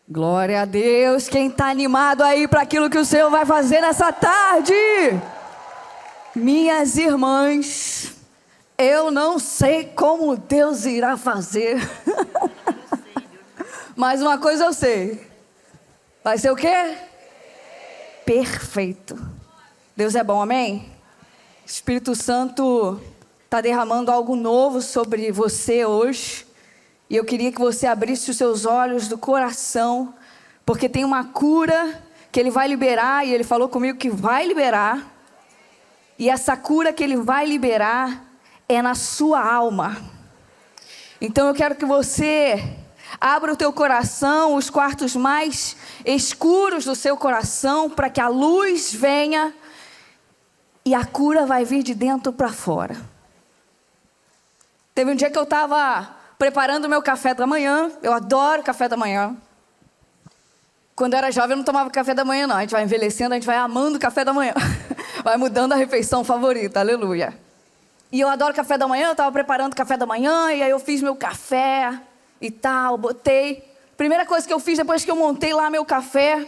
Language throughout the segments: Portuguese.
Glória a Deus. Quem está animado aí para aquilo que o Senhor vai fazer nessa tarde? Minhas irmãs, eu não sei como Deus irá fazer. Mas uma coisa eu sei. Vai ser o quê? Perfeito. Deus é bom, amém? Espírito Santo está derramando algo novo sobre você hoje. E eu queria que você abrisse os seus olhos do coração, porque tem uma cura que Ele vai liberar, e Ele falou comigo que vai liberar. E essa cura que Ele vai liberar é na sua alma. Então eu quero que você abra o teu coração, os quartos mais escuros do seu coração, para que a luz venha e a cura vai vir de dentro para fora. Teve um dia que eu estava preparando o meu café da manhã. Eu adoro café da manhã. Quando eu era jovem eu não tomava café da manhã não. A gente vai envelhecendo, a gente vai amando o café da manhã. Vai mudando a refeição favorita, aleluia. E eu adoro café da manhã, eu estava preparando café da manhã. E aí eu fiz meu café e tal, botei. Primeira coisa que eu fiz depois que eu montei lá meu café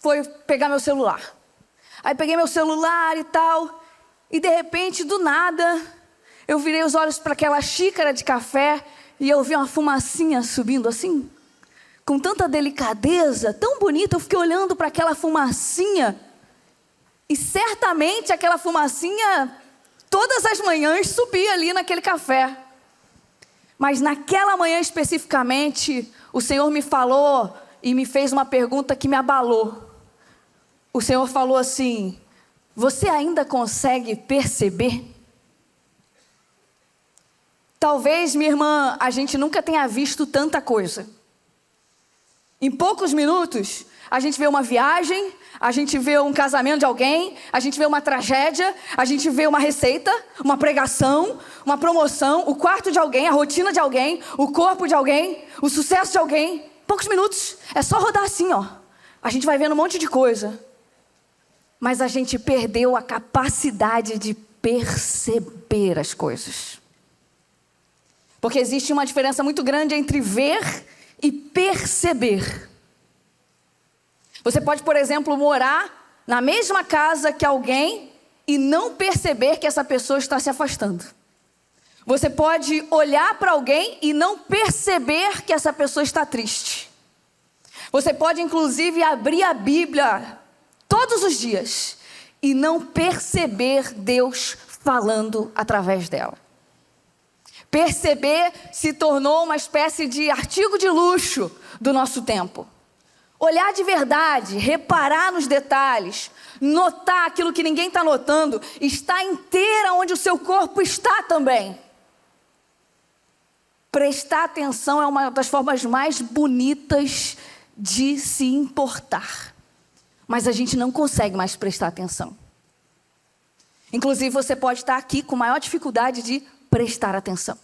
foi pegar meu celular. Aí peguei meu celular e tal. E de repente, do nada, eu virei os olhos para aquela xícara de café e eu vi uma fumacinha subindo assim, com tanta delicadeza, tão bonita. Eu fiquei olhando para aquela fumacinha e certamente aquela fumacinha todas as manhãs subia ali naquele café. Mas naquela manhã especificamente, o Senhor me falou e me fez uma pergunta que me abalou. O Senhor falou assim: você ainda consegue perceber? Talvez, minha irmã, a gente nunca tenha visto tanta coisa. Em poucos minutos, a gente vê uma viagem, a gente vê um casamento de alguém, a gente vê uma tragédia, a gente vê uma receita, uma pregação, uma promoção, o quarto de alguém, a rotina de alguém, o corpo de alguém, o sucesso de alguém. Em poucos minutos, é só rodar assim, ó. A gente vai vendo um monte de coisa. Mas a gente perdeu a capacidade de perceber as coisas. Porque existe uma diferença muito grande entre ver e perceber. Você pode, por exemplo, morar na mesma casa que alguém e não perceber que essa pessoa está se afastando. Você pode olhar para alguém e não perceber que essa pessoa está triste. Você pode, inclusive, abrir a Bíblia todos os dias e não perceber Deus falando através dela. Perceber se tornou uma espécie de artigo de luxo do nosso tempo. Olhar de verdade, reparar nos detalhes, notar aquilo que ninguém está notando, estar inteira onde o seu corpo está também. Prestar atenção é uma das formas mais bonitas de se importar. Mas a gente não consegue mais prestar atenção. Inclusive você pode estar aqui com maior dificuldade de prestar atenção.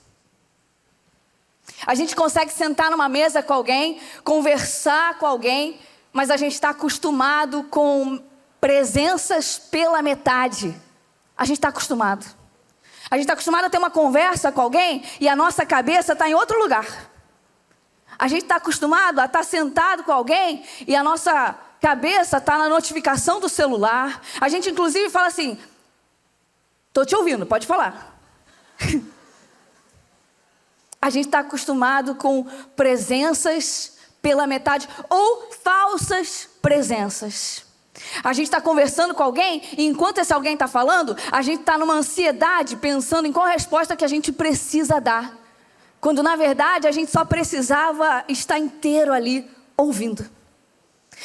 A gente consegue sentar numa mesa com alguém, conversar com alguém, mas a gente está acostumado com presenças pela metade. A gente está acostumado. A gente está acostumado a ter uma conversa com alguém e a nossa cabeça está em outro lugar. A gente está acostumado a estar sentado com alguém e a nossa cabeça está na notificação do celular. A gente inclusive fala assim: estou te ouvindo, pode falar. A gente está acostumado com presenças pela metade ou falsas presenças. A gente está conversando com alguém e enquanto esse alguém está falando, a gente está numa ansiedade pensando em qual resposta que a gente precisa dar. Quando na verdade a gente só precisava estar inteiro ali ouvindo.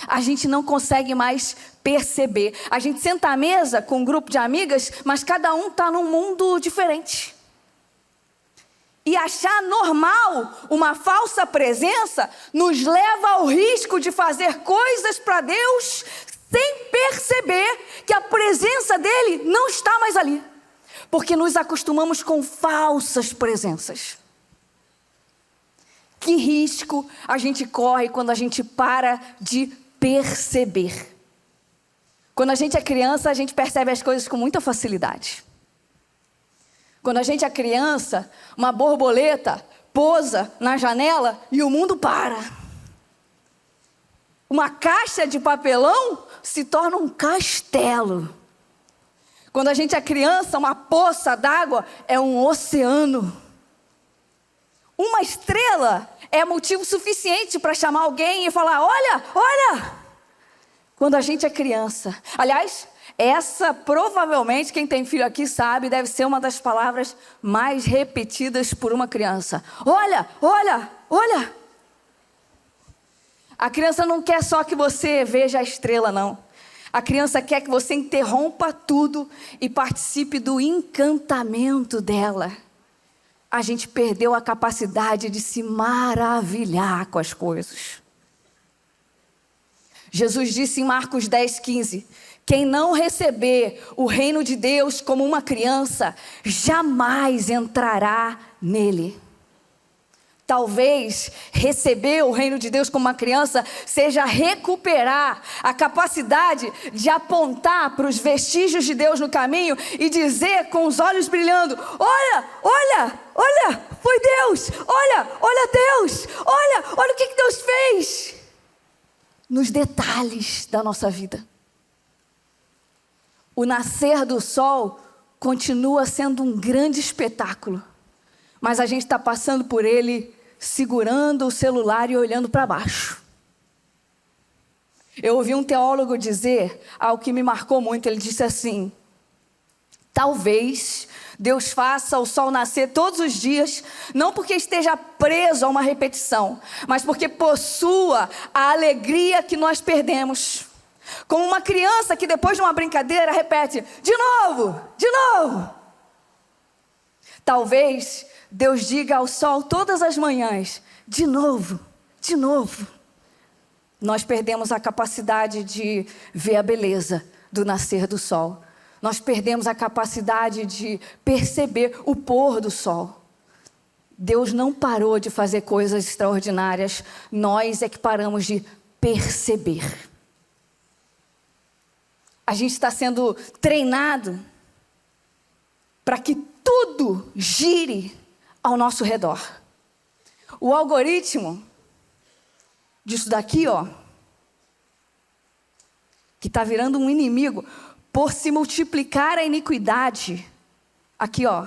A gente não consegue mais perceber. A gente senta à mesa com um grupo de amigas, mas cada um está num mundo diferente. E achar normal uma falsa presença nos leva ao risco de fazer coisas para Deus sem perceber que a presença dele não está mais ali. Porque nos acostumamos com falsas presenças. Que risco a gente corre quando a gente para de perceber. Quando a gente é criança, a gente percebe as coisas com muita facilidade. Quando a gente é criança, uma borboleta pousa na janela e o mundo para. uma caixa de papelão se torna um castelo. Quando a gente é criança, uma poça d'água é um oceano. Uma estrela é motivo suficiente para chamar alguém e falar: olha, olha. Quando a gente é criança. Aliás, essa provavelmente, quem tem filho aqui sabe, deve ser uma das palavras mais repetidas por uma criança. Olha, olha, olha. A criança não quer só que você veja a estrela, não. A criança quer que você interrompa tudo e participe do encantamento dela. A gente perdeu a capacidade de se maravilhar com as coisas. Jesus disse em Marcos 10:15, quem não receber o reino de Deus como uma criança, jamais entrará nele. Talvez receber o reino de Deus como uma criança seja recuperar a capacidade de apontar para os vestígios de Deus no caminho e dizer com os olhos brilhando: olha, olha, olha, foi Deus, olha, olha Deus, olha, olha o que Deus fez. Nos detalhes da nossa vida. O nascer do sol continua sendo um grande espetáculo, mas a gente está passando por ele segurando o celular e olhando para baixo. Eu ouvi um teólogo dizer algo que me marcou muito. Ele disse assim: talvez Deus faça o sol nascer todos os dias, não porque esteja preso a uma repetição, mas porque possua a alegria que nós perdemos. Como uma criança que depois de uma brincadeira repete: de novo, de novo. Talvez Deus diga ao sol todas as manhãs: de novo, de novo. Nós perdemos a capacidade de ver a beleza do nascer do sol. Nós perdemos a capacidade de perceber o pôr do sol. Deus não parou de fazer coisas extraordinárias, nós é que paramos de perceber. A gente está sendo treinado para que tudo gire ao nosso redor. O algoritmo disso daqui, ó, que está virando um inimigo, por se multiplicar a iniquidade. Aqui, ó,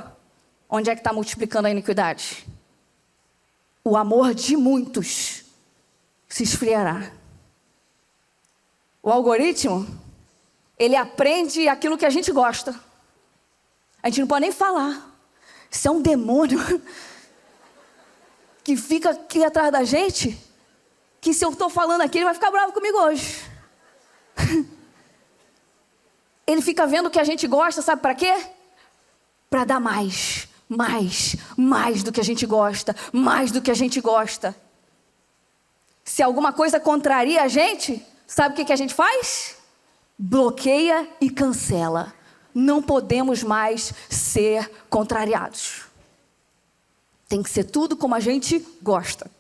onde é que está multiplicando a iniquidade? O amor de muitos se esfriará. O algoritmo, ele aprende aquilo que a gente gosta. A gente não pode nem falar. Isso é um demônio que fica aqui atrás da gente, que se eu estou falando aqui, ele vai ficar bravo comigo hoje. Ele fica vendo o que a gente gosta, sabe para quê? Para dar mais do que a gente gosta, mais do que a gente gosta. Se alguma coisa contraria a gente, sabe o que a gente faz? Bloqueia e cancela. Não podemos mais ser contrariados. Tem que ser tudo como a gente gosta.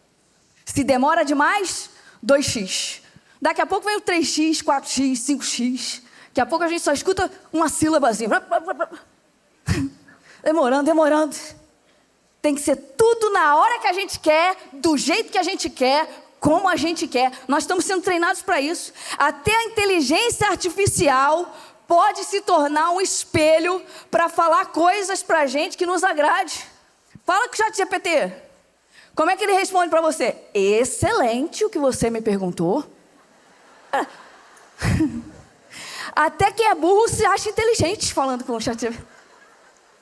Se demora demais, 2x. Daqui a pouco vem o 3x, 4x, 5x. Daqui a pouco a gente só escuta uma sílabazinha. Demorando. Tem que ser tudo na hora que a gente quer, do jeito que a gente quer, como a gente quer. Nós estamos sendo treinados para isso. Até a inteligência artificial pode se tornar um espelho para falar coisas para a gente que nos agrade. Fala com o ChatGPT. Como é que ele responde para você? Excelente o que você me perguntou. Até quem é burro se acha inteligente falando com o ChatGPT.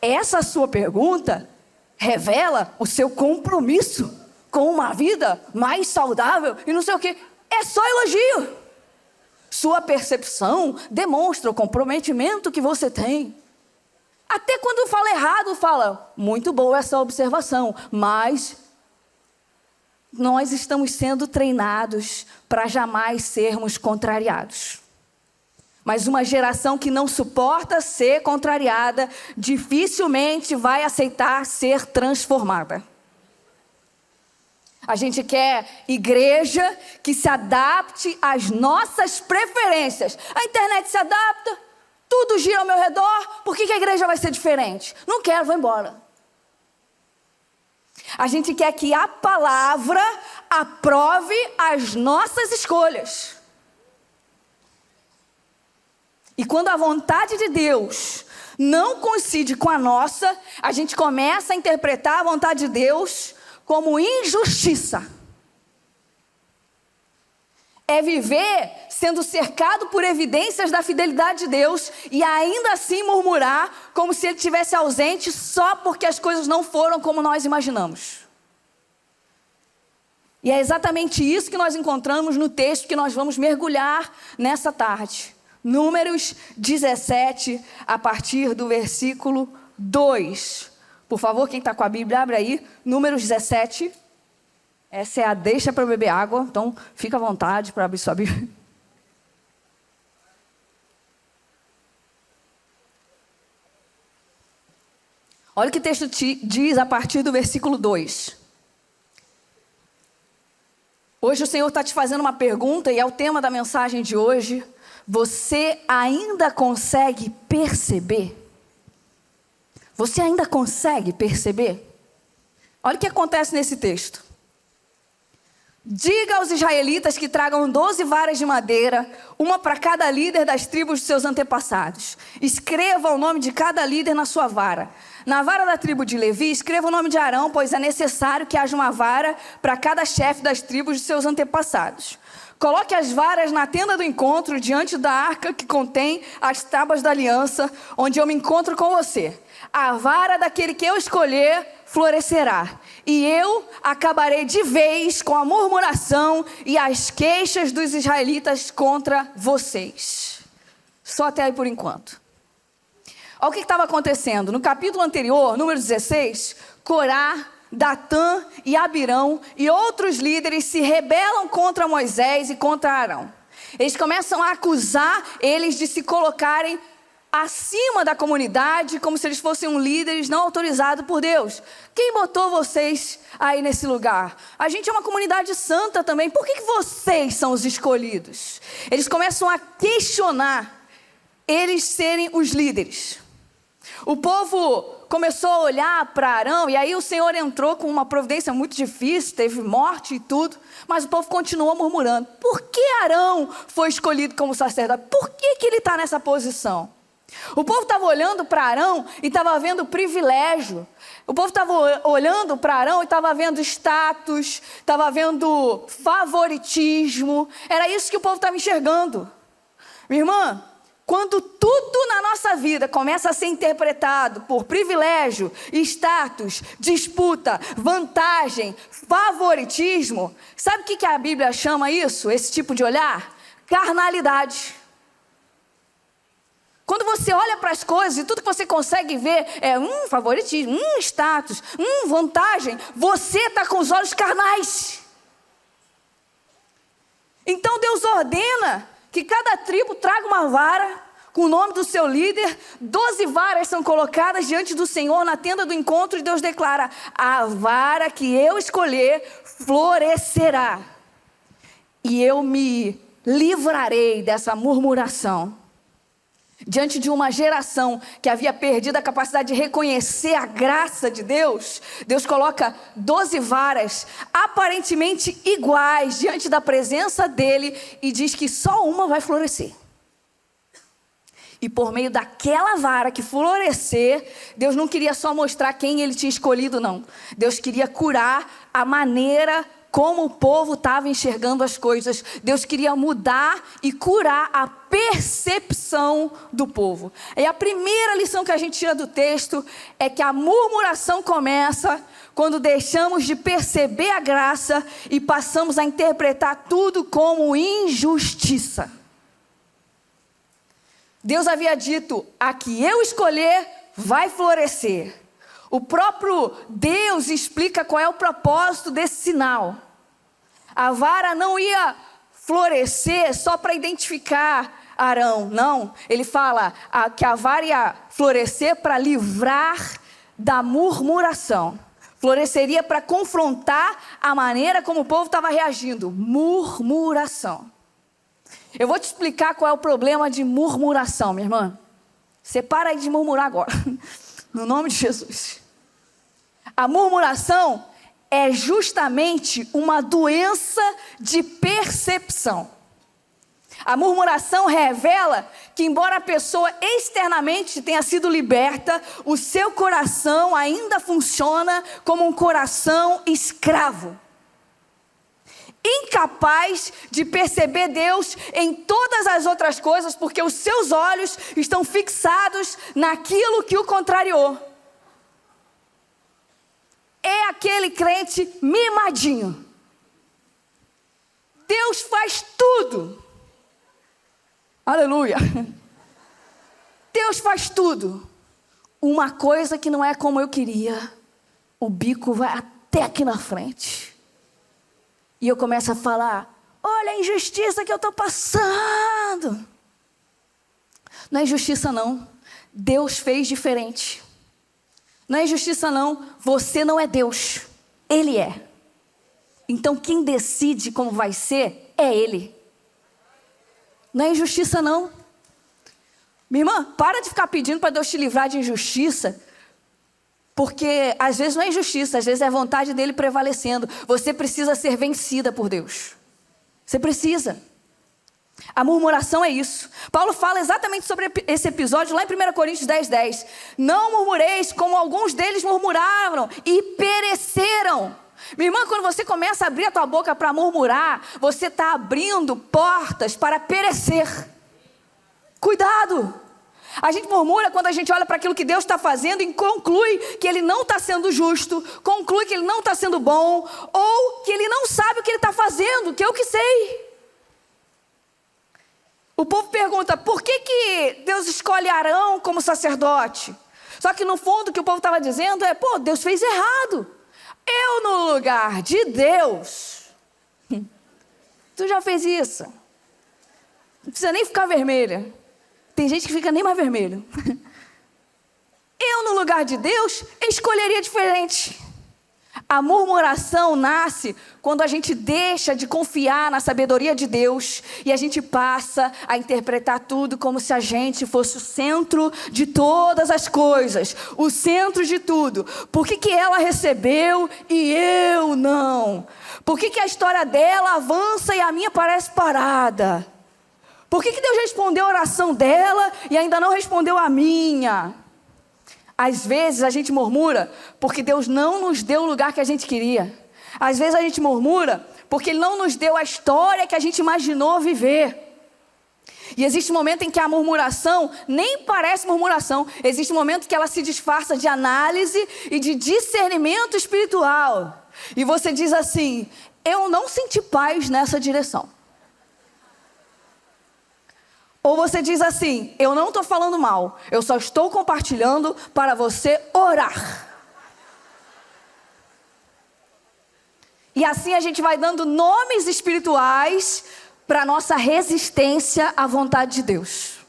Essa sua pergunta revela o seu compromisso com uma vida mais saudável e não sei o quê. É só elogio. Sua percepção demonstra o comprometimento que você tem. Até quando fala errado, fala: muito boa essa observação, mas nós estamos sendo treinados para jamais sermos contrariados. Mas uma geração que não suporta ser contrariada, dificilmente vai aceitar ser transformada. A gente quer igreja que se adapte às nossas preferências. A internet se adapta, tudo gira ao meu redor, por que a igreja vai ser diferente? Não quero, vou embora. A gente quer que a palavra aprove as nossas escolhas. E quando a vontade de Deus não coincide com a nossa, a gente começa a interpretar a vontade de Deus como injustiça. É viver sendo cercado por evidências da fidelidade de Deus e ainda assim murmurar como se Ele estivesse ausente só porque as coisas não foram como nós imaginamos. E é exatamente isso que nós encontramos no texto que nós vamos mergulhar nessa tarde. Números 17, a partir do versículo 2. Por favor, quem está com a Bíblia, abre aí. Números 17. Essa é a deixa para beber água, então fica à vontade para abrir sua Bíblia. Olha o que o texto diz a partir do versículo 2. Hoje o Senhor está te fazendo uma pergunta e é o tema da mensagem de hoje. Você ainda consegue perceber? Você ainda consegue perceber? Olha o que acontece nesse texto. Diga aos israelitas que tragam 12 varas de madeira, uma para cada líder das tribos de seus antepassados. Escreva o nome de cada líder na sua vara. Na vara da tribo de Levi, escreva o nome de Arão, pois é necessário que haja uma vara para cada chefe das tribos de seus antepassados. Coloque as varas na tenda do encontro, diante da arca que contém as tábuas da aliança, onde eu me encontro com você. A vara daquele que eu escolher florescerá, e eu acabarei de vez com a murmuração e as queixas dos israelitas contra vocês. Só até aí por enquanto. Olha o que estava acontecendo. No capítulo anterior, número 16, Corá, Datã e Abirão e outros líderes se rebelam contra Moisés e contra Arão. Eles começam a acusar eles de se colocarem acima da comunidade, como se eles fossem líderes não autorizados por Deus. Quem botou vocês aí nesse lugar? A gente é uma comunidade santa também. Por que vocês são os escolhidos? Eles começam a questionar eles serem os líderes. O povo começou a olhar para Arão, e aí o Senhor entrou com uma providência muito difícil, teve morte e tudo, mas o povo continuou murmurando. Por que Arão foi escolhido como sacerdote? Por que ele está nessa posição? O povo estava olhando para Arão e estava vendo privilégio. O povo estava olhando para Arão e estava vendo status, estava vendo favoritismo. Era isso que o povo estava enxergando. Minha irmã, quando tudo na nossa vida começa a ser interpretado por privilégio, status, disputa, vantagem, favoritismo, sabe o que a Bíblia chama isso, esse tipo de olhar? Carnalidade. Quando você olha para as coisas e tudo que você consegue ver é favoritismo, status, vantagem, você está com os olhos carnais. Então Deus ordena que cada tribo traga uma vara com o nome do seu líder. 12 varas são colocadas diante do Senhor na tenda do encontro e Deus declara: a vara que eu escolher florescerá. E eu me livrarei dessa murmuração. Diante de uma geração que havia perdido a capacidade de reconhecer a graça de Deus, Deus coloca 12 varas aparentemente iguais diante da presença dele e diz que só uma vai florescer. E por meio daquela vara que florescer, Deus não queria só mostrar quem ele tinha escolhido, não. Deus queria curar a maneira como o povo estava enxergando as coisas. Deus queria mudar e curar a percepção do povo. E a primeira lição que a gente tira do texto é que a murmuração começa quando deixamos de perceber a graça e passamos a interpretar tudo como injustiça. Deus havia dito: a que eu escolher vai florescer. O próprio Deus explica qual é o propósito desse sinal. A vara não ia florescer só para identificar Arão, não. Ele fala que a vara ia florescer para livrar da murmuração. Floresceria para confrontar a maneira como o povo estava reagindo. Murmuração. Eu vou te explicar qual é o problema de murmuração, minha irmã. Você para aí de murmurar agora. No nome de Jesus. A murmuração é justamente uma doença de percepção. A murmuração revela que, embora a pessoa externamente tenha sido liberta, o seu coração ainda funciona como um coração escravo, incapaz de perceber Deus em todas as outras coisas, porque os seus olhos estão fixados naquilo que o contrariou. É aquele crente mimadinho. Deus faz tudo. Aleluia. Deus faz tudo. Uma coisa que não é como eu queria, o bico vai até aqui na frente. E eu começo a falar: olha a injustiça que eu estou passando. Não é injustiça não. Deus fez diferente. Não é injustiça não. Você não é Deus. Ele é. Então quem decide como vai ser é Ele. Não é injustiça não. Minha irmã, para de ficar pedindo para Deus te livrar de injustiça, porque às vezes não é injustiça, às vezes é a vontade dele prevalecendo. Você precisa ser vencida por Deus. Você precisa. A murmuração é isso. Paulo fala exatamente sobre esse episódio lá em 1 Coríntios 10:10. Não murmureis como alguns deles murmuraram e pereceram. Minha irmã, quando você começa a abrir a tua boca para murmurar, você está abrindo portas para perecer. Cuidado! A gente murmura quando a gente olha para aquilo que Deus está fazendo e conclui que Ele não está sendo justo, conclui que Ele não está sendo bom, ou que Ele não sabe o que Ele está fazendo, que eu que sei. O povo pergunta: por que Deus escolhe Arão como sacerdote? Só que no fundo o que o povo estava dizendo é: pô, Deus fez errado. Eu no lugar de Deus. Tu já fez isso? Não precisa nem ficar vermelha. Tem gente que fica nem mais vermelho. Eu no lugar de Deus escolheria diferente. A murmuração nasce quando a gente deixa de confiar na sabedoria de Deus e a gente passa a interpretar tudo como se a gente fosse o centro de todas as coisas, o centro de tudo. Por que ela recebeu e eu não? Por que a história dela avança e a minha parece parada? Por que Deus respondeu a oração dela e ainda não respondeu a minha? Às vezes a gente murmura porque Deus não nos deu o lugar que a gente queria. Às vezes a gente murmura porque Ele não nos deu a história que a gente imaginou viver. E existe um momento em que a murmuração nem parece murmuração. Existe um momento que ela se disfarça de análise e de discernimento espiritual. E você diz assim: eu não senti paz nessa direção. Ou você diz assim: eu não estou falando mal, eu só estou compartilhando para você orar. E assim a gente vai dando nomes espirituais para a nossa resistência à vontade de Deus.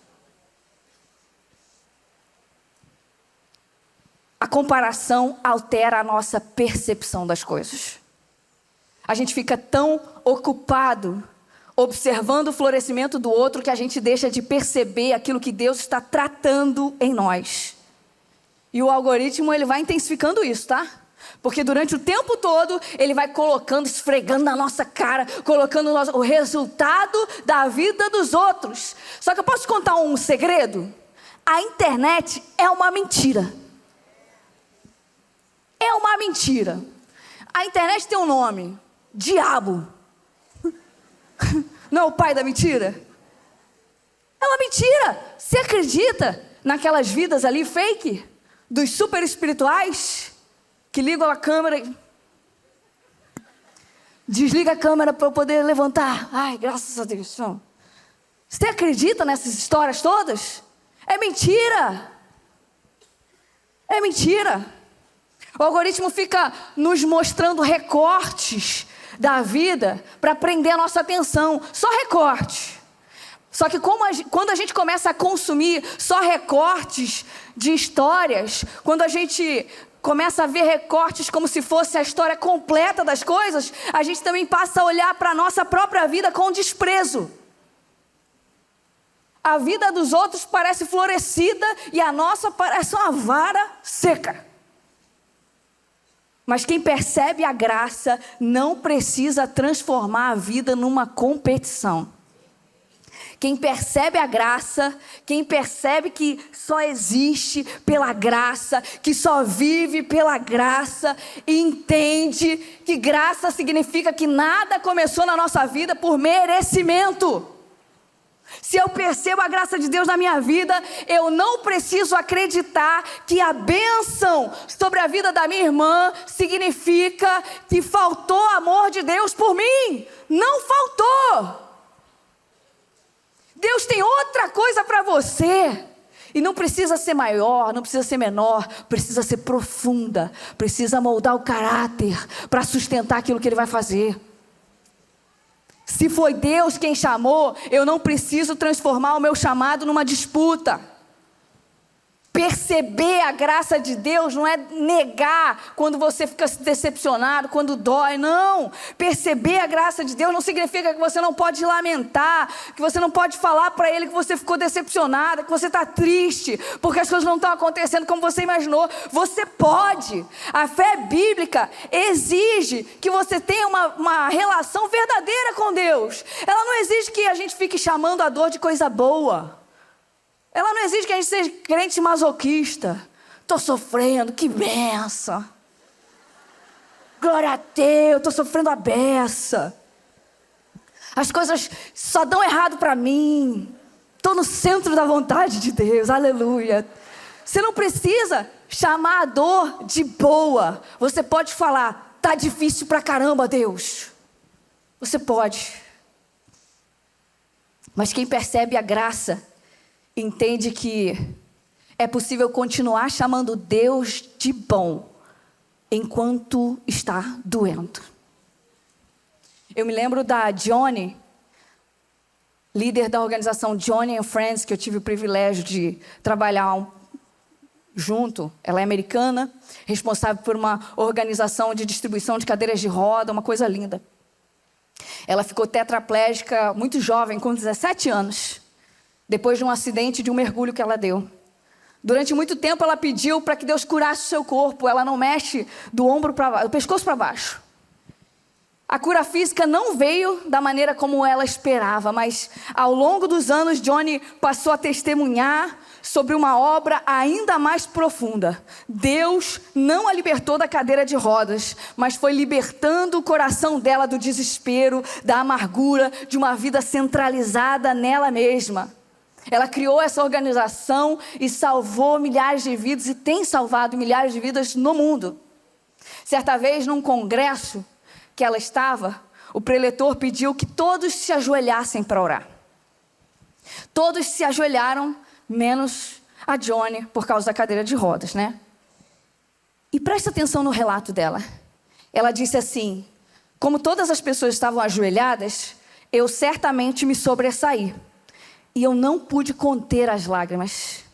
A comparação altera a nossa percepção das coisas. A gente fica tão ocupado observando o florescimento do outro que a gente deixa de perceber aquilo que Deus está tratando em nós. E o algoritmo, ele vai intensificando isso, tá? Porque durante o tempo todo, ele vai colocando, esfregando na nossa cara, colocando o resultado da vida dos outros. Só que eu posso contar um segredo? A internet é uma mentira. É uma mentira. A internet tem um nome: diabo. Não é o pai da mentira? É uma mentira. Você acredita naquelas vidas ali fake? Dos super espirituais? Que ligam a câmera e desliga a câmera para eu poder levantar. Ai, graças a Deus. Não. Você acredita nessas histórias todas? É mentira. É mentira. O algoritmo fica nos mostrando recortes da vida para prender a nossa atenção. Só recorte. Só que quando a gente começa a consumir só recortes de histórias, quando a gente começa a ver recortes como se fosse a história completa das coisas, a gente também passa a olhar para a nossa própria vida com desprezo. A vida dos outros parece florescida e a nossa parece uma vara seca. Mas quem percebe a graça não precisa transformar a vida numa competição. Quem percebe a graça, quem percebe que só existe pela graça, que só vive pela graça, entende que graça significa que nada começou na nossa vida por merecimento. Se eu percebo a graça de Deus na minha vida, eu não preciso acreditar que a bênção sobre a vida da minha irmã significa que faltou amor de Deus por mim. Não faltou. Deus tem outra coisa para você. E não precisa ser maior, não precisa ser menor, precisa ser profunda. Precisa moldar o caráter para sustentar aquilo que Ele vai fazer. Se foi Deus quem chamou, eu não preciso transformar o meu chamado numa disputa. Perceber a graça de Deus não é negar quando você fica decepcionado, quando dói, não. Perceber a graça de Deus não significa que você não pode lamentar, que você não pode falar para Ele que você ficou decepcionada, que você está triste, porque as coisas não estão acontecendo como você imaginou. Você pode. A fé bíblica exige que você tenha uma relação verdadeira com Deus. Ela não exige que a gente fique chamando a dor de coisa boa. Ela não exige que a gente seja crente masoquista. Estou sofrendo, que benção. Glória a Deus, estou sofrendo a beça. As coisas só dão errado para mim. Estou no centro da vontade de Deus, aleluia. Você não precisa chamar a dor de boa. Você pode falar, tá difícil pra caramba, Deus. Você pode. Mas quem percebe a graça entende que é possível continuar chamando Deus de bom enquanto está doendo. Eu me lembro da Johnny, líder da organização Johnny and Friends, que eu tive o privilégio de trabalhar junto. Ela é americana, responsável por uma organização de distribuição de cadeiras de roda, uma coisa linda. Ela ficou tetraplégica muito jovem, com 17 anos. Depois de um acidente, de um mergulho que ela deu. Durante muito tempo ela pediu para que Deus curasse o seu corpo. Ela não mexe do ombro para baixo, do pescoço para baixo. A cura física não veio da maneira como ela esperava, mas ao longo dos anos, Johnny passou a testemunhar sobre uma obra ainda mais profunda. Deus não a libertou da cadeira de rodas, mas foi libertando o coração dela do desespero, da amargura, de uma vida centralizada nela mesma. Ela criou essa organização e salvou milhares de vidas e tem salvado milhares de vidas no mundo. Certa vez, num congresso que ela estava, o preletor pediu que todos se ajoelhassem para orar. Todos se ajoelharam, menos a Johnny, por causa da cadeira de rodas, né? E presta atenção no relato dela. Ela disse assim: como todas as pessoas estavam ajoelhadas, eu certamente me sobressaí. E eu não pude conter as lágrimas.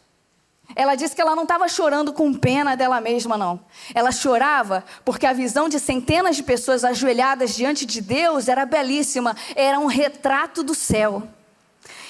Ela disse que ela não estava chorando com pena dela mesma, não. Ela chorava porque a visão de centenas de pessoas ajoelhadas diante de Deus era belíssima. Era um retrato do céu.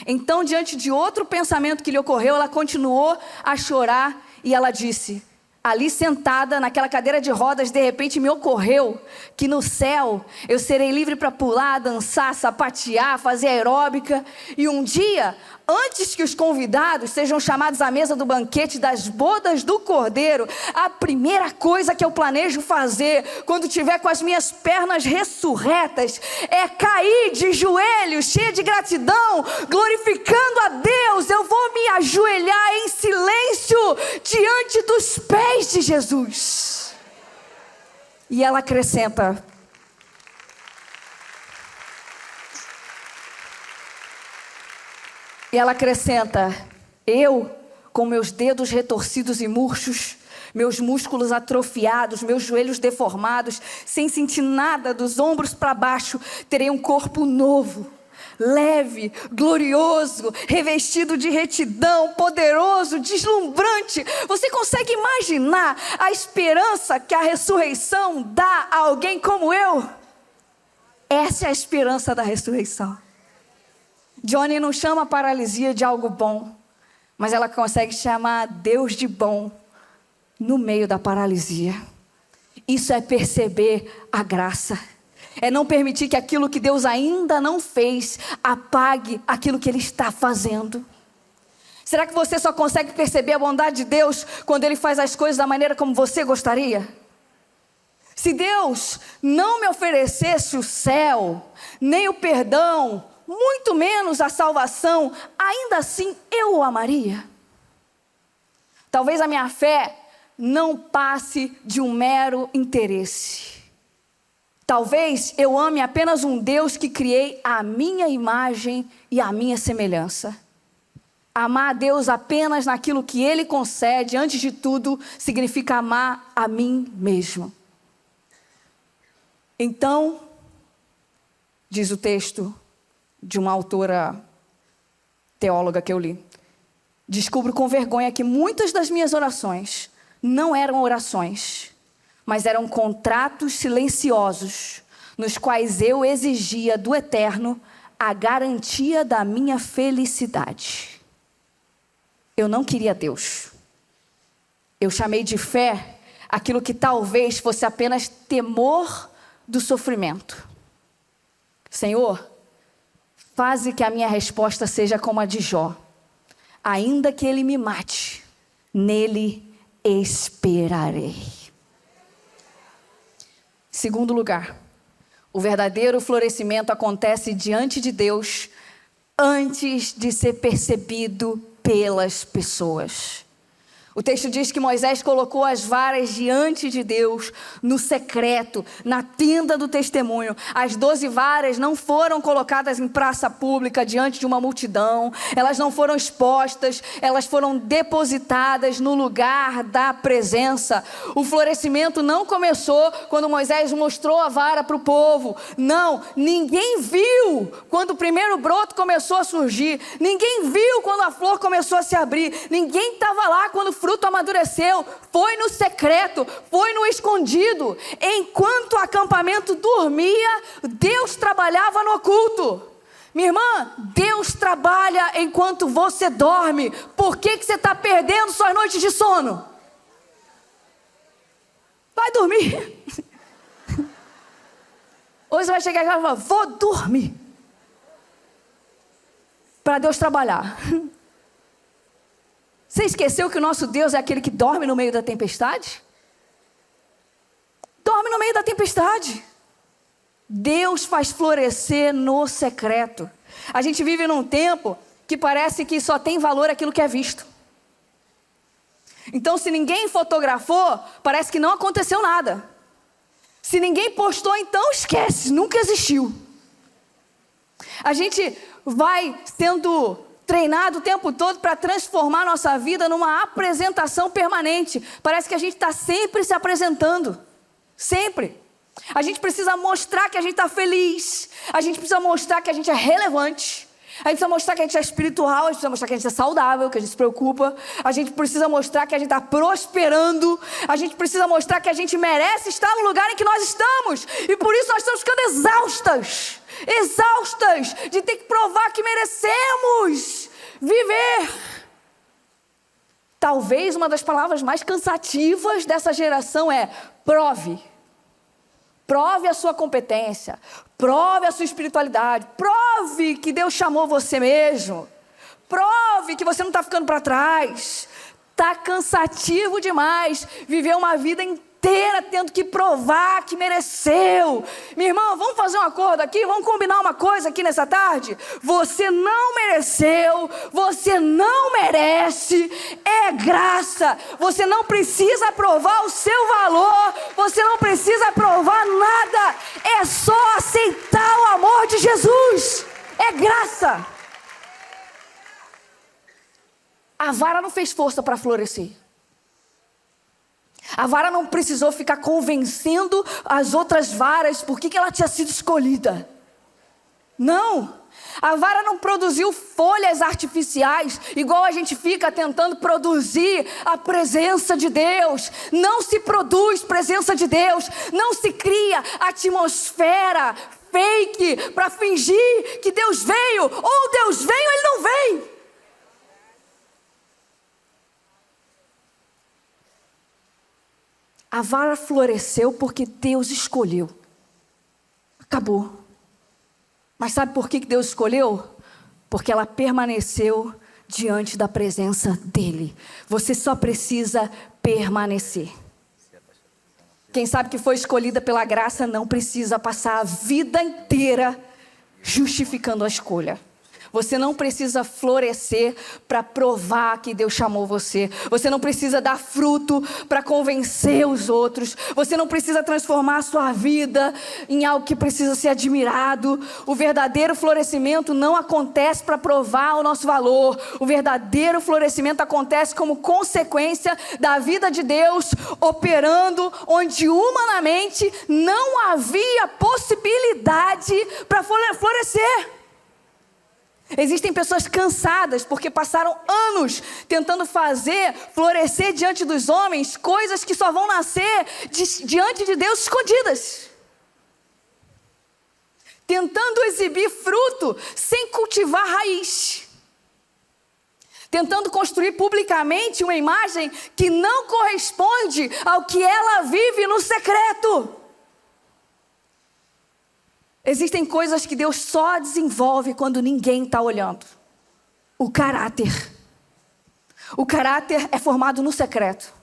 Então, diante de outro pensamento que lhe ocorreu, ela continuou a chorar e ela disse: ali sentada naquela cadeira de rodas, de repente me ocorreu que no céu eu serei livre para pular, dançar, sapatear, fazer aeróbica. E um dia, antes que os convidados sejam chamados à mesa do banquete das bodas do Cordeiro, a primeira coisa que eu planejo fazer quando tiver com as minhas pernas ressurretas é cair de joelhos, cheia de gratidão, glorificando a Deus. Eu vou me ajoelhar em silêncio diante dos pés de Jesus. E ela acrescenta: eu, com meus dedos retorcidos e murchos, meus músculos atrofiados, meus joelhos deformados, sem sentir nada dos ombros para baixo, terei um corpo novo, leve, glorioso, revestido de retidão, poderoso, deslumbrante. Você consegue imaginar a esperança que a ressurreição dá a alguém como eu? Essa é a esperança da ressurreição. Johnny não chama a paralisia de algo bom, mas ela consegue chamar Deus de bom no meio da paralisia. Isso é perceber a graça. É não permitir que aquilo que Deus ainda não fez apague aquilo que Ele está fazendo. Será que você só consegue perceber a bondade de Deus quando Ele faz as coisas da maneira como você gostaria? Se Deus não me oferecesse o céu, nem o perdão, muito menos a salvação, ainda assim eu o amaria. Talvez a minha fé não passe de um mero interesse. Talvez eu ame apenas um Deus que criei à minha imagem e à minha semelhança. Amar a Deus apenas naquilo que Ele concede, antes de tudo, significa amar a mim mesmo. Então, diz o texto de uma autora teóloga que eu li, descubro com vergonha que muitas das minhas orações não eram orações, mas eram contratos silenciosos, nos quais eu exigia do Eterno a garantia da minha felicidade. Eu não queria Deus. Eu chamei de fé aquilo que talvez fosse apenas temor do sofrimento. Senhor, faze que a minha resposta seja como a de Jó. Ainda que ele me mate, nele esperarei. Segundo lugar, o verdadeiro florescimento acontece diante de Deus antes de ser percebido pelas pessoas. O texto diz que Moisés colocou as varas diante de Deus, no secreto, na tenda do testemunho. As 12 varas não foram colocadas em praça pública, diante de uma multidão. Elas não foram expostas, elas foram depositadas no lugar da presença. O florescimento não começou quando Moisés mostrou a vara para o povo. Não, ninguém viu quando o primeiro broto começou a surgir. Ninguém viu quando a flor começou a se abrir. Ninguém estava lá quando o fruto amadureceu. Foi no secreto, foi no escondido. Enquanto o acampamento dormia, Deus trabalhava no oculto. Minha irmã, Deus trabalha enquanto você dorme. Por que você está perdendo suas noites de sono? Vai dormir. Hoje você vai chegar em casa e falar, vou dormir. Para Deus trabalhar. Você esqueceu que o nosso Deus é aquele que dorme no meio da tempestade? Dorme no meio da tempestade. Deus faz florescer no secreto. A gente vive num tempo que parece que só tem valor aquilo que é visto. Então, se ninguém fotografou, parece que não aconteceu nada. Se ninguém postou, então esquece, nunca existiu. A gente vai sendo treinado o tempo todo para transformar nossa vida numa apresentação permanente. Parece que a gente está sempre se apresentando. Sempre. A gente precisa mostrar que a gente está feliz. A gente precisa mostrar que a gente é relevante. A gente precisa mostrar que a gente é espiritual. A gente precisa mostrar que a gente é saudável, que a gente se preocupa. A gente precisa mostrar que a gente está prosperando. A gente precisa mostrar que a gente merece estar no lugar em que nós estamos. E por isso nós estamos ficando exaustas. Exaustas de ter que provar que merecemos viver. Talvez uma das palavras mais cansativas dessa geração é prove. Prove a sua competência, prove a sua espiritualidade, prove que Deus chamou você mesmo, prove que você não está ficando para trás. Está cansativo demais viver uma vida inteira tendo que provar que mereceu. Minha irmã, vamos fazer um acordo aqui, vamos combinar uma coisa aqui nessa tarde? Você não mereceu, você não merece, é graça. Você não precisa provar o seu valor, você não precisa provar nada, é só aceitar o amor de Jesus, é graça. A vara não fez força para florescer. A vara não precisou ficar convencendo as outras varas por que ela tinha sido escolhida. Não. A vara não produziu folhas artificiais, igual a gente fica tentando produzir a presença de Deus. Não se produz presença de Deus. Não se cria atmosfera fake para fingir que Deus veio. Ou Deus veio ou Ele não veio. A vara floresceu porque Deus escolheu. Acabou. Mas sabe por que Deus escolheu? Porque ela permaneceu diante da presença dele. Você só precisa permanecer. Quem sabe que foi escolhida pela graça não precisa passar a vida inteira justificando a escolha. Você não precisa florescer para provar que Deus chamou você. Você não precisa dar fruto para convencer os outros. Você não precisa transformar a sua vida em algo que precisa ser admirado. O verdadeiro florescimento não acontece para provar o nosso valor. O verdadeiro florescimento acontece como consequência da vida de Deus operando onde humanamente não havia possibilidade para florescer. Existem pessoas cansadas porque passaram anos tentando fazer florescer diante dos homens coisas que só vão nascer diante de Deus escondidas. Tentando exibir fruto sem cultivar raiz. Tentando construir publicamente uma imagem que não corresponde ao que ela vive no secreto. Existem coisas que Deus só desenvolve quando ninguém está olhando. O caráter. O caráter é formado no secreto.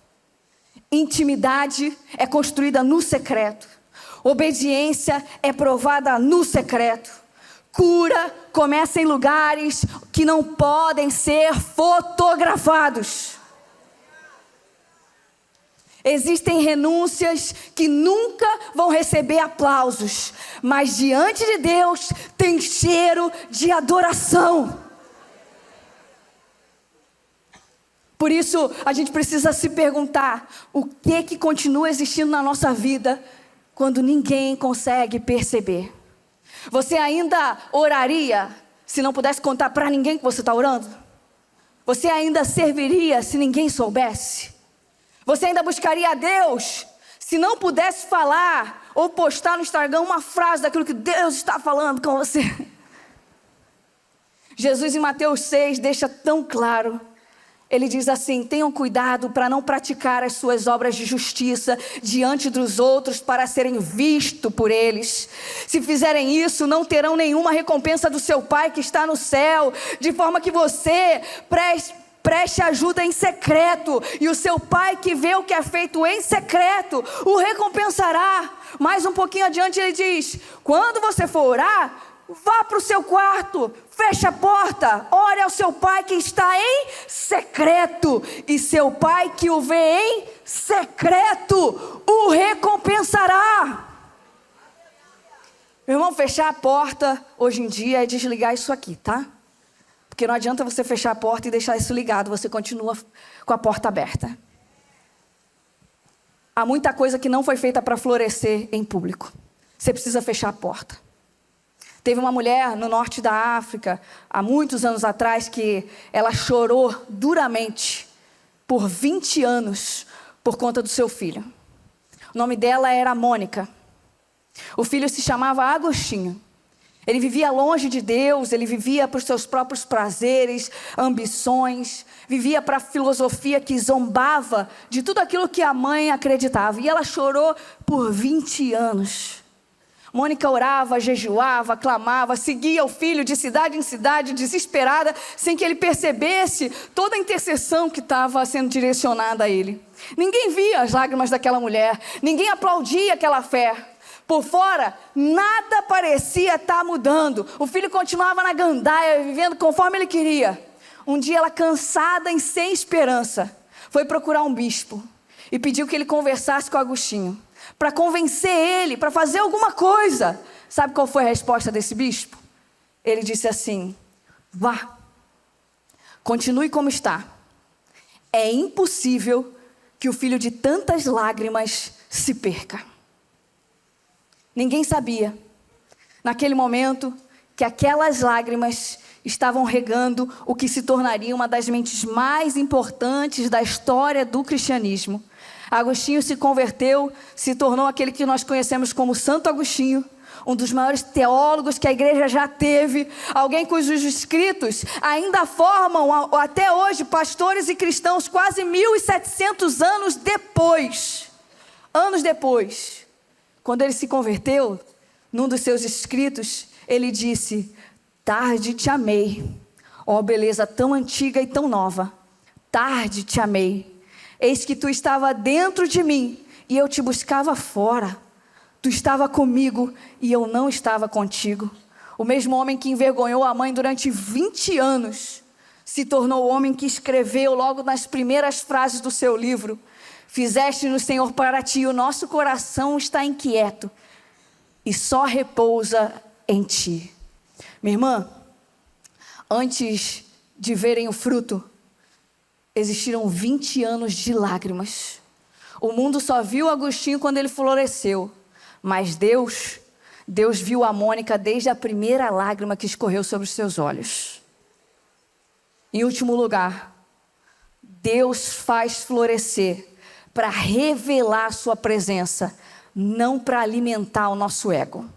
Intimidade é construída no secreto. Obediência é provada no secreto. Cura começa em lugares que não podem ser fotografados. Existem renúncias que nunca vão receber aplausos, mas diante de Deus tem cheiro de adoração. Por isso, a gente precisa se perguntar o que continua existindo na nossa vida quando ninguém consegue perceber. Você ainda oraria se não pudesse contar para ninguém que você está orando? Você ainda serviria se ninguém soubesse? Você ainda buscaria a Deus se não pudesse falar ou postar no Instagram uma frase daquilo que Deus está falando com você? Jesus em Mateus 6 deixa tão claro. Ele diz assim: tenham cuidado para não praticar as suas obras de justiça diante dos outros para serem vistos por eles. Se fizerem isso, não terão nenhuma recompensa do seu Pai que está no céu, de forma que você preste ajuda em secreto, e o seu Pai que vê o que é feito em secreto o recompensará. Mais um pouquinho adiante ele diz: quando você for orar, vá para o seu quarto, feche a porta, ore ao seu Pai que está em secreto, e seu Pai que o vê em secreto o recompensará. Meu irmão, fechar a porta hoje em dia é desligar isso aqui, tá? Porque não adianta você fechar a porta e deixar isso ligado, você continua com a porta aberta. Há muita coisa que não foi feita para florescer em público. Você precisa fechar a porta. Teve uma mulher no norte da África, há muitos anos atrás, que ela chorou duramente por 20 anos por conta do seu filho. O nome dela era Mônica. O filho se chamava Agostinho. Ele vivia longe de Deus, ele vivia para os seus próprios prazeres, ambições, vivia para a filosofia que zombava de tudo aquilo que a mãe acreditava. E ela chorou por 20 anos. Mônica orava, jejuava, clamava, seguia o filho de cidade em cidade, desesperada, sem que ele percebesse toda a intercessão que estava sendo direcionada a ele. Ninguém via as lágrimas daquela mulher, ninguém aplaudia aquela fé. Por fora, nada parecia estar mudando. O filho continuava na gandaia, vivendo conforme ele queria. Um dia ela, cansada e sem esperança, foi procurar um bispo e pediu que ele conversasse com Agostinho, para convencer ele, para fazer alguma coisa. Sabe qual foi a resposta desse bispo? Ele disse assim: vá, continue como está. É impossível que o filho de tantas lágrimas se perca. Ninguém sabia, naquele momento, que aquelas lágrimas estavam regando o que se tornaria uma das mentes mais importantes da história do cristianismo. Agostinho se converteu, se tornou aquele que nós conhecemos como Santo Agostinho, um dos maiores teólogos que a igreja já teve, alguém cujos escritos ainda formam até hoje pastores e cristãos quase 1.700 anos depois. Anos depois, quando ele se converteu, num dos seus escritos, ele disse: tarde te amei, ó beleza tão antiga e tão nova, tarde te amei, eis que tu estava dentro de mim e eu te buscava fora, tu estava comigo e eu não estava contigo. O mesmo homem que envergonhou a mãe durante 20 anos, se tornou o homem que escreveu logo nas primeiras frases do seu livro: fizeste-nos, Senhor, para ti, o nosso coração está inquieto e só repousa em ti. Minha irmã, antes de verem o fruto, existiram 20 anos de lágrimas. O mundo só viu Agostinho quando ele floresceu, mas Deus viu a Mônica desde a primeira lágrima que escorreu sobre os seus olhos. Em último lugar, Deus faz florescer para revelar a sua presença, não para alimentar o nosso ego.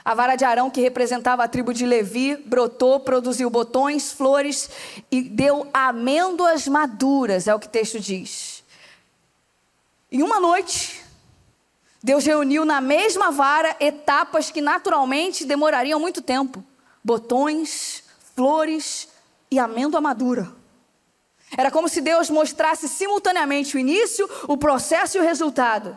A vara de Arão, que representava a tribo de Levi, brotou, produziu botões, flores e deu amêndoas maduras, é o que o texto diz. Em uma noite, Deus reuniu na mesma vara etapas que naturalmente demorariam muito tempo: botões, flores e amêndoa madura. Era como se Deus mostrasse simultaneamente o início, o processo e o resultado.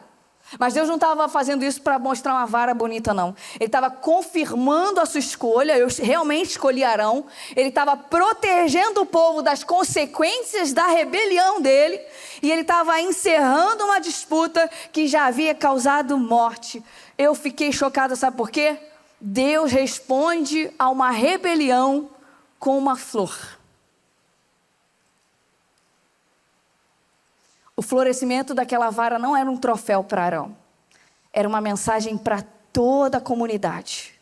Mas Deus não estava fazendo isso para mostrar uma vara bonita, não. Ele estava confirmando a sua escolha. Eu realmente escolhi Arão. Ele estava protegendo o povo das consequências da rebelião dele. E ele estava encerrando uma disputa que já havia causado morte. Eu fiquei chocada, sabe por quê? Deus responde a uma rebelião com uma flor. O florescimento daquela vara não era um troféu para Arão. Era uma mensagem para toda a comunidade.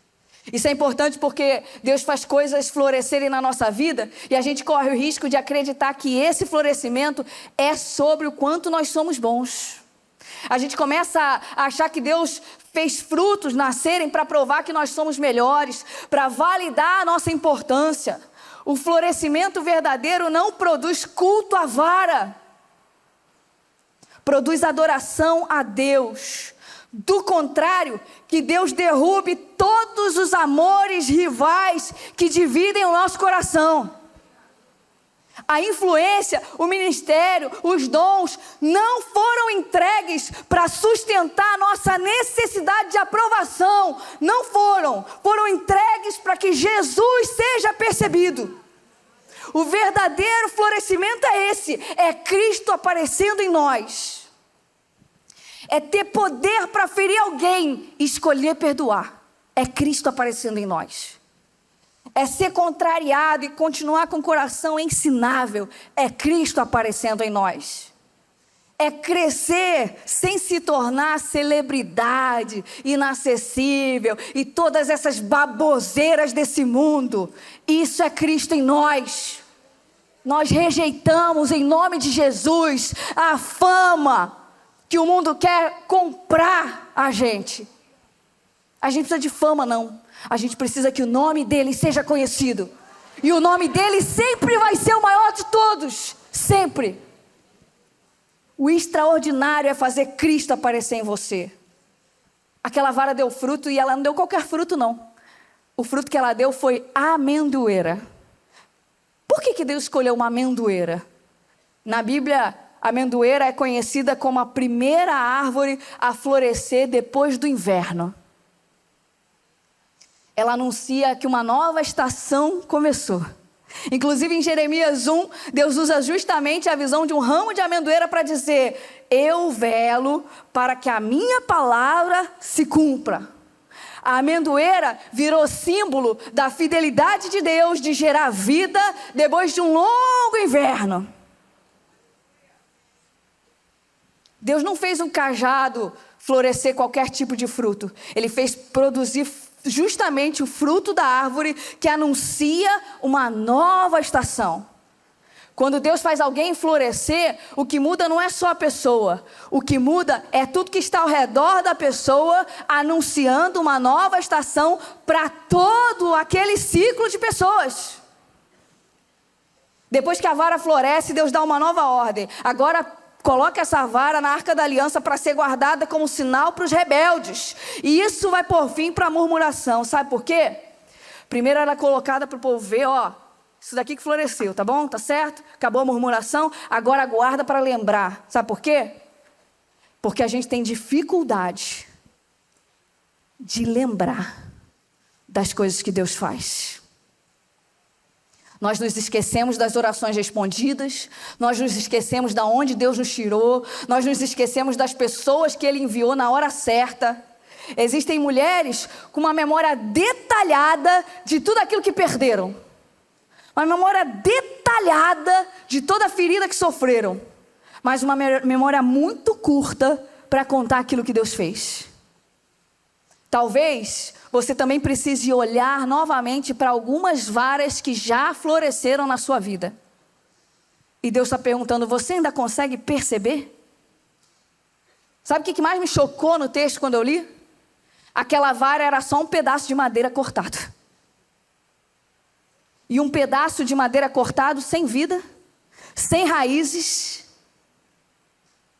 Isso é importante porque Deus faz coisas florescerem na nossa vida e a gente corre o risco de acreditar que esse florescimento é sobre o quanto nós somos bons. A gente começa a achar que Deus fez frutos nascerem para provar que nós somos melhores, para validar a nossa importância. O florescimento verdadeiro não produz culto à vara, produz adoração a Deus. Do contrário, que Deus derrube todos os amores rivais que dividem o nosso coração. A influência, o ministério, os dons não foram entregues para sustentar a nossa necessidade de aprovação. Não foram entregues para que Jesus seja percebido. O verdadeiro florescimento é esse: é Cristo aparecendo em nós. É ter poder para ferir alguém e escolher perdoar. É Cristo aparecendo em nós. É ser contrariado e continuar com o coração ensinável. É Cristo aparecendo em nós. É crescer sem se tornar celebridade, inacessível e todas essas baboseiras desse mundo. Isso é Cristo em nós. Nós rejeitamos em nome de Jesus a fama que o mundo quer comprar a gente. A gente precisa de fama, não. A gente precisa que o nome dele seja conhecido. E o nome dele sempre vai ser o maior de todos. Sempre. O extraordinário é fazer Cristo aparecer em você. Aquela vara deu fruto e ela não deu qualquer fruto, não. O fruto que ela deu foi amendoeira. Por que Deus escolheu uma amendoeira? Na Bíblia, a amendoeira é conhecida como a primeira árvore a florescer depois do inverno. Ela anuncia que uma nova estação começou. Inclusive em Jeremias 1, Deus usa justamente a visão de um ramo de amendoeira para dizer: eu velo para que a minha palavra se cumpra. A amendoeira virou símbolo da fidelidade de Deus de gerar vida depois de um longo inverno. Deus não fez um cajado florescer qualquer tipo de fruto. Ele fez produzir justamente o fruto da árvore que anuncia uma nova estação. Quando Deus faz alguém florescer, o que muda não é só a pessoa. O que muda é tudo que está ao redor da pessoa, anunciando uma nova estação para todo aquele ciclo de pessoas. Depois que a vara floresce, Deus dá uma nova ordem. Agora coloca essa vara na arca da aliança para ser guardada como sinal para os rebeldes. E isso vai pôr fim para a murmuração. Sabe por quê? Primeiro era colocada para o povo ver, ó, isso daqui que floresceu, tá bom? Tá certo? Acabou a murmuração, agora guarda para lembrar. Sabe por quê? Porque a gente tem dificuldade de lembrar das coisas que Deus faz. Nós nos esquecemos das orações respondidas, nós nos esquecemos de onde Deus nos tirou, nós nos esquecemos das pessoas que Ele enviou na hora certa. Existem mulheres com uma memória detalhada de tudo aquilo que perderam. Uma memória detalhada de toda a ferida que sofreram. Mas uma memória muito curta para contar aquilo que Deus fez. Talvez você também precise olhar novamente para algumas varas que já floresceram na sua vida. E Deus está perguntando, você ainda consegue perceber? Sabe o que mais me chocou no texto quando eu li? Aquela vara era só um pedaço de madeira cortado. E um pedaço de madeira cortado sem vida, sem raízes,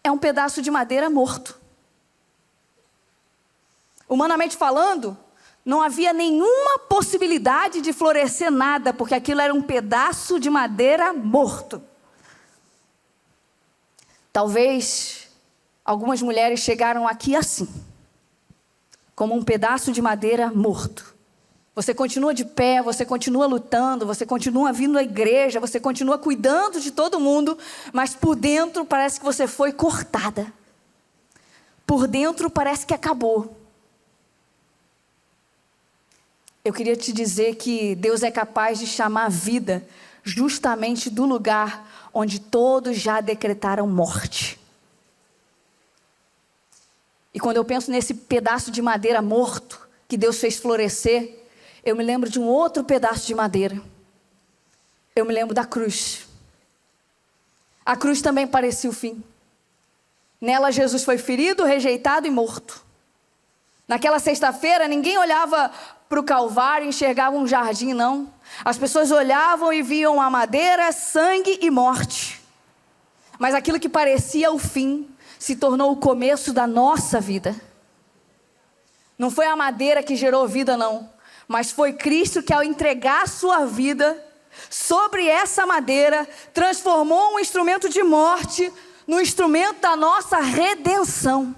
é um pedaço de madeira morto. Humanamente falando, não havia nenhuma possibilidade de florescer nada, porque aquilo era um pedaço de madeira morto. Talvez algumas mulheres chegaram aqui assim, como um pedaço de madeira morto. Você continua de pé, você continua lutando, você continua vindo à igreja, você continua cuidando de todo mundo, mas por dentro parece que você foi cortada. Por dentro parece que acabou. Eu queria te dizer que Deus é capaz de chamar a vida justamente do lugar onde todos já decretaram morte. E quando eu penso nesse pedaço de madeira morto que Deus fez florescer, eu me lembro de um outro pedaço de madeira. Eu me lembro da cruz. A cruz também parecia o fim. Nela Jesus foi ferido, rejeitado e morto. Naquela sexta-feira ninguém olhava para o Calvário e enxergava um jardim, não. As pessoas olhavam e viam a madeira, sangue e morte. Mas aquilo que parecia o fim se tornou o começo da nossa vida. Não foi a madeira que gerou vida, não. Mas foi Cristo que, ao entregar a sua vida sobre essa madeira, transformou um instrumento de morte no instrumento da nossa redenção.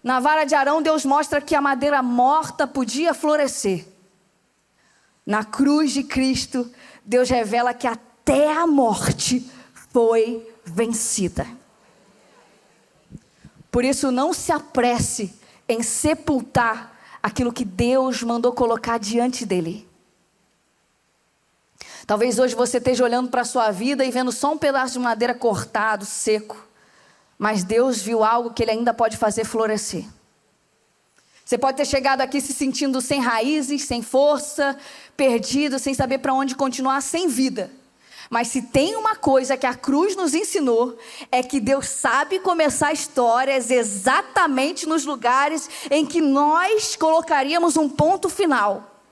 Na vara de Arão, Deus mostra que a madeira morta podia florescer. Na cruz de Cristo, Deus revela que até a morte foi vencida. Por isso, não se apresse em sepultar aquilo que Deus mandou colocar diante dele. Talvez hoje você esteja olhando para a sua vida e vendo só um pedaço de madeira cortado, seco. Mas Deus viu algo que Ele ainda pode fazer florescer. Você pode ter chegado aqui se sentindo sem raízes, sem força, perdido, sem saber para onde continuar, sem vida. Mas se tem uma coisa que a cruz nos ensinou, é que Deus sabe começar histórias exatamente nos lugares em que nós colocaríamos um ponto final.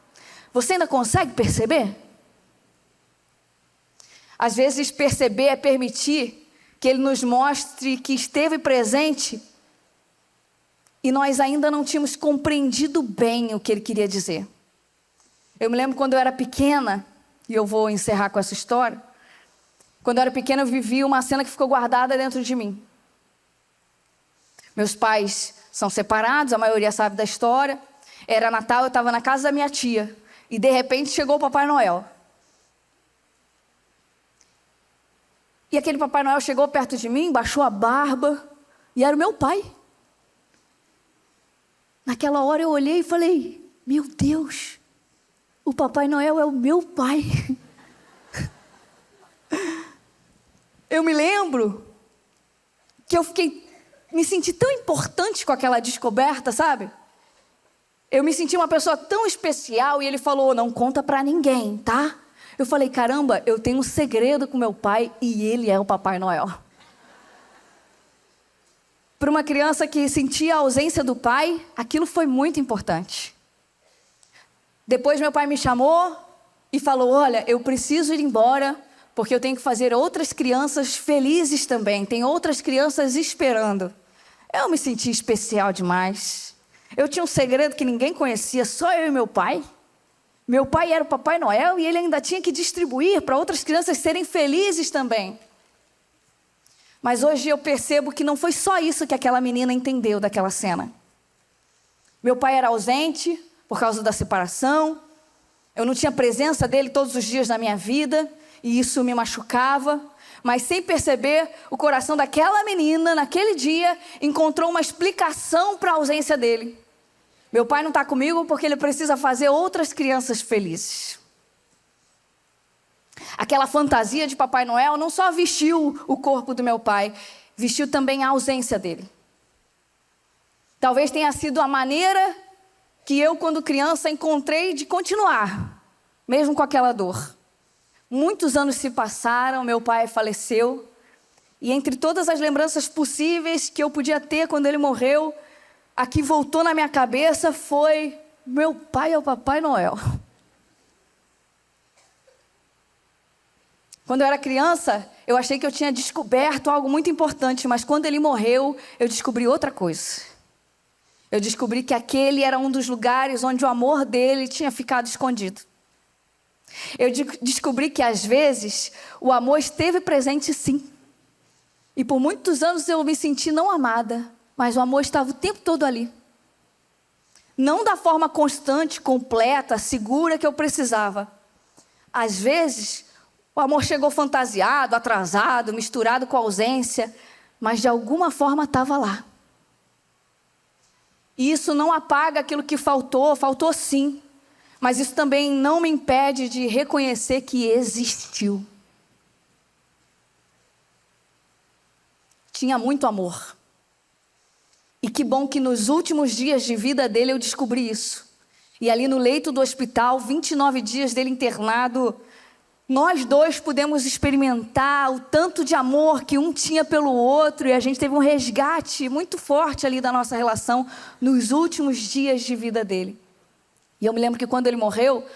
Você ainda consegue perceber? Às vezes perceber é permitir que Ele nos mostre que esteve presente e nós ainda não tínhamos compreendido bem o que Ele queria dizer. Eu me lembro quando eu era pequena, e eu vou encerrar com essa história. Quando eu era pequena, eu vivi uma cena que ficou guardada dentro de mim. Meus pais são separados, a maioria sabe da história. Era Natal, eu estava na casa da minha tia. E de repente chegou o Papai Noel. E aquele Papai Noel chegou perto de mim, baixou a barba, e era o meu pai. Naquela hora eu olhei e falei, meu Deus, o Papai Noel é o meu pai. Eu me lembro que eu me senti tão importante com aquela descoberta, sabe? Eu me senti uma pessoa tão especial e ele falou, não conta pra ninguém, tá? Eu falei, caramba, eu tenho um segredo com meu pai e ele é o Papai Noel. Para uma criança que sentia a ausência do pai, aquilo foi muito importante. Depois meu pai me chamou e falou, olha, eu preciso ir embora porque eu tenho que fazer outras crianças felizes também. Tem outras crianças esperando. Eu me senti especial demais. Eu tinha um segredo que ninguém conhecia, só eu e meu pai. Meu pai era o Papai Noel e ele ainda tinha que distribuir para outras crianças serem felizes também. Mas hoje eu percebo que não foi só isso que aquela menina entendeu daquela cena. Meu pai era ausente por causa da separação. Eu não tinha presença dele todos os dias na minha vida e isso me machucava. Mas sem perceber, o coração daquela menina, naquele dia, encontrou uma explicação para a ausência dele. Meu pai não está comigo porque ele precisa fazer outras crianças felizes. Aquela fantasia de Papai Noel não só vestiu o corpo do meu pai, vestiu também a ausência dele. Talvez tenha sido a maneira que eu, quando criança, encontrei de continuar, mesmo com aquela dor. Muitos anos se passaram, meu pai faleceu, e entre todas as lembranças possíveis que eu podia ter quando ele morreu, a que voltou na minha cabeça foi: meu pai é o Papai Noel. Quando eu era criança, eu achei que eu tinha descoberto algo muito importante, mas quando ele morreu, eu descobri outra coisa. Eu descobri que aquele era um dos lugares onde o amor dele tinha ficado escondido. Eu descobri que às vezes o amor esteve presente sim. E por muitos anos eu me senti não amada, mas o amor estava o tempo todo ali. Não da forma constante, completa, segura que eu precisava. Às vezes, o amor chegou fantasiado, atrasado, misturado com ausência, mas de alguma forma estava lá. E isso não apaga aquilo que faltou, faltou sim. Mas isso também não me impede de reconhecer que existiu. Tinha muito amor. E que bom que nos últimos dias de vida dele eu descobri isso. E ali no leito do hospital, 29 dias dele internado, nós dois pudemos experimentar o tanto de amor que um tinha pelo outro. E a gente teve um resgate muito forte ali da nossa relação nos últimos dias de vida dele. E eu me lembro que quando ele morreu,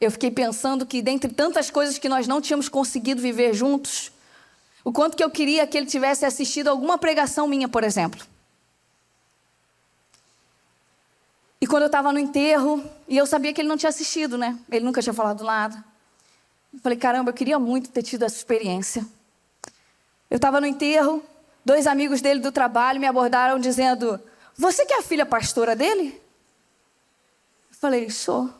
eu fiquei pensando que dentre tantas coisas que nós não tínhamos conseguido viver juntos, o quanto que eu queria que ele tivesse assistido alguma pregação minha, por exemplo. E quando eu estava no enterro, e eu sabia que ele não tinha assistido, né? Ele nunca tinha falado nada. Eu falei, caramba, eu queria muito ter tido essa experiência. Eu estava no enterro, 2 amigos dele do trabalho me abordaram dizendo: você que é a filha pastora dele? Eu falei, sou.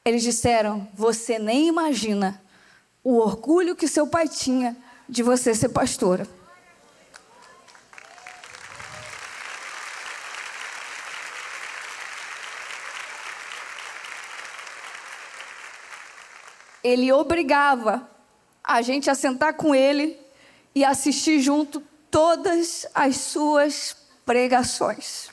Eles disseram, você nem imagina o orgulho que seu pai tinha de você ser pastora. Ele obrigava a gente a sentar com ele e assistir junto todas as suas pregações.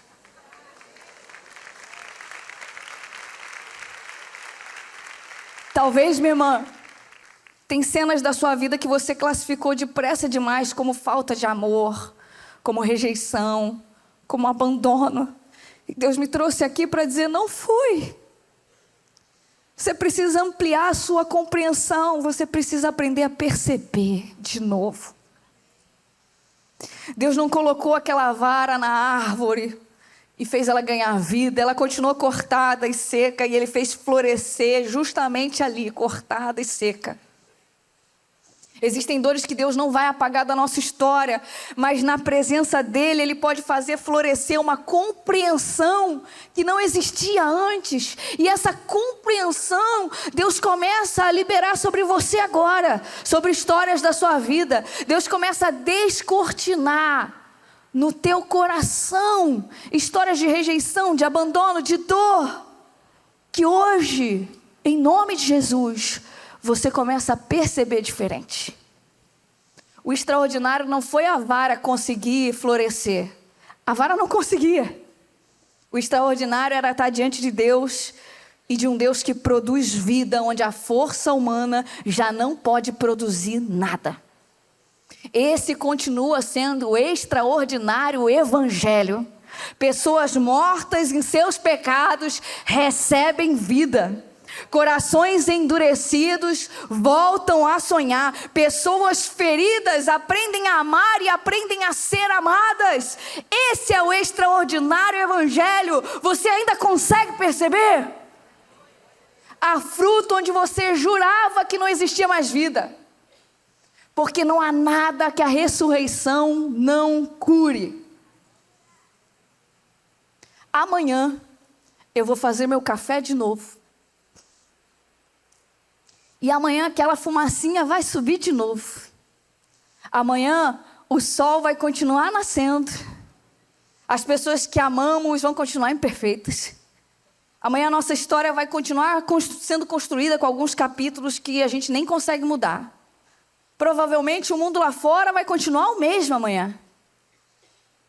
Talvez, minha irmã, tem cenas da sua vida que você classificou depressa demais como falta de amor, como rejeição, como abandono. E Deus me trouxe aqui para dizer, não fui. Você precisa ampliar a sua compreensão, você precisa aprender a perceber de novo. Deus não colocou aquela vara na árvore e fez ela ganhar vida, ela continuou cortada e seca e Ele fez florescer justamente ali, cortada e seca. Existem dores que Deus não vai apagar da nossa história, mas na presença dEle, Ele pode fazer florescer uma compreensão que não existia antes. E essa compreensão, Deus começa a liberar sobre você agora, sobre histórias da sua vida. Deus começa a descortinar no teu coração histórias de rejeição, de abandono, de dor, que hoje, em nome de Jesus, você começa a perceber diferente. O extraordinário não foi a vara conseguir florescer. A vara não conseguia. O extraordinário era estar diante de Deus e de um Deus que produz vida, onde a força humana já não pode produzir nada. Esse continua sendo o extraordinário evangelho. Pessoas mortas em seus pecados recebem vida. Corações endurecidos voltam a sonhar. Pessoas feridas aprendem a amar e aprendem a ser amadas. Esse é o extraordinário evangelho. Você ainda consegue perceber? Há fruto onde você jurava que não existia mais vida. Porque não há nada que a ressurreição não cure. Amanhã eu vou fazer meu café de novo. E amanhã aquela fumacinha vai subir de novo. Amanhã o sol vai continuar nascendo. As pessoas que amamos vão continuar imperfeitas. Amanhã a nossa história vai continuar sendo construída com alguns capítulos que a gente nem consegue mudar. Provavelmente o mundo lá fora vai continuar o mesmo amanhã.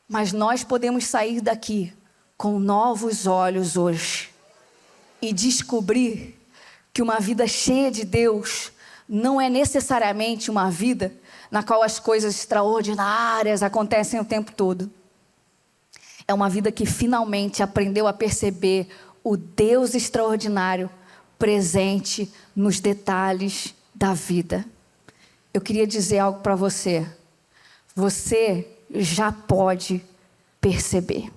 Mas nós podemos sair daqui com novos olhos hoje e descobrir que uma vida cheia de Deus não é necessariamente uma vida na qual as coisas extraordinárias acontecem o tempo todo. É uma vida que finalmente aprendeu a perceber o Deus extraordinário presente nos detalhes da vida. Eu queria dizer algo para você. Você já pode perceber.